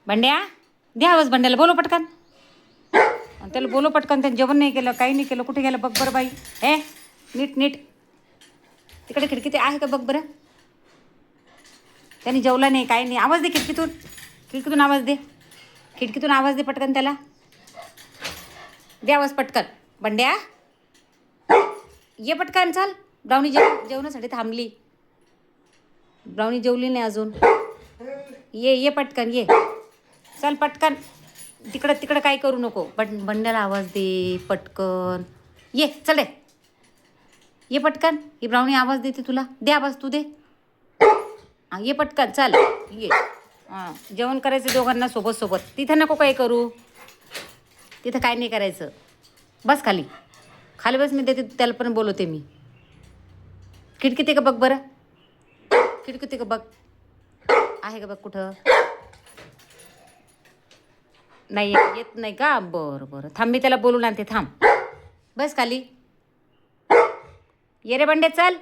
बंड्या द्या आवाज बंड्याला बोलो पटकन. त्याला बोलो पटकन. त्यानं जेवण नाही केलं काही नाही केलं. कुठे गेलं बघ बरं बाई. हे नीट नीट तिकडे खिडकी ते आहे का बघ बरं. त्याने जेवला नाही काही नाही. आवाज दे खिडकीतून. खिडकीतून आवाज दे. खिडकीतून आवाज दे पटकन त्याला. दे आवाज पटकन. बंड्या ये पटकन चाल. ब्राउनी जेवणासाठी थांबली. ब्राउनी जेवली नाही अजून. ये पटकन ये. चल पटकन. तिकडं तिकडं काय करू नको. बंड्याला आवाज दे पटकन. ये चल रे. ये पटकन. ही ब्राउनी आवाज देते तुला. दे आवाज तू दे. हां ये पटकन चल ये. हां जेवण करायचं दोघांना सोबत सोबत. तिथं नको काय करू. तिथं काय नाही करायचं. बस खाली. खाली बस. मी देते त्याला पण बोलवते मी. खिडकी ते का बघ बरं. खिडकी ते का बघ. आहे का बघ कुठं. नाही येत नाही का. बरं बरं थांब. मी त्याला बोलून आणते थांब. बस खाली. ये रे बंड्या चल.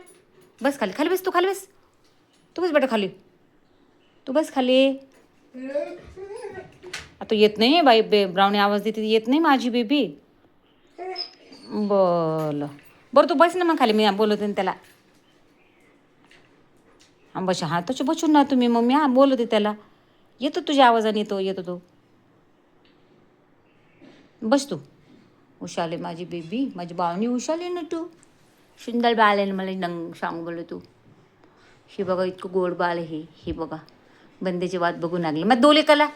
बस खाली. खाली बस तू. खाली बस. तू बस बेटा खाली. तू बस खाली. आता येत नाही बाई. ब्राउनी आवाज देते येत नाही माझी बेबी. बरं बरं तू बस ना मग खाली. मी बोलवते ना त्याला. हां बस. हां तसे बसून ना तुम्ही. मग मी हां बोलवते त्याला. येतो तुझ्या आवाजाने. येतो तो. बस तू. उशाले माझी बेबी. माझी बावणी उशाले ना तू. सुंदर बाळ आहे मला नंग सांग बोल तू. हे बघा इतकं गोड बाळ आहे हे बघा. बंदेची वाट बघून लागली. मग डोळे कला.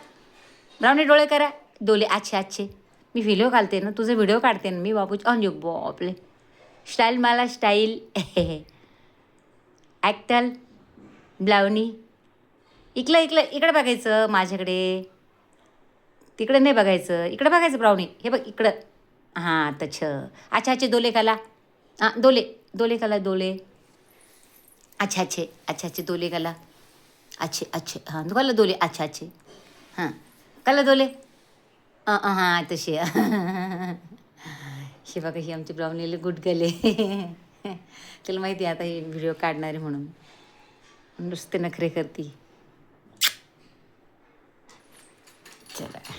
ब्राउनी डोळे करा. डोळे अच्छे अच्छे. मी व्हिडिओ घालते ना. तुझा व्हिडिओ काढते ना मी बाबूच. अन बापले स्टाईल मला स्टाईल. ॲक्टल ब्लाउनी. इकडे बघायचं माझ्याकडे. तिकडे नाही बघायचं. इकडे बघायचं ब्राउनी. हे बघ इकडं. हां तच्छं. अच्छा अच्छे डोले कला. हां डोले कला डोले. अच्छा अच्छे डोले कला. अच्छे हां कला डोले अच्छा अच्छे. हां कला डोले. हां तशी. हे बघा ही आमची ब्राउनीला गुड गले. तुला माहिती आहे आता ही व्हिडिओ काढणारे म्हणून. नुसते नखरे करती. चला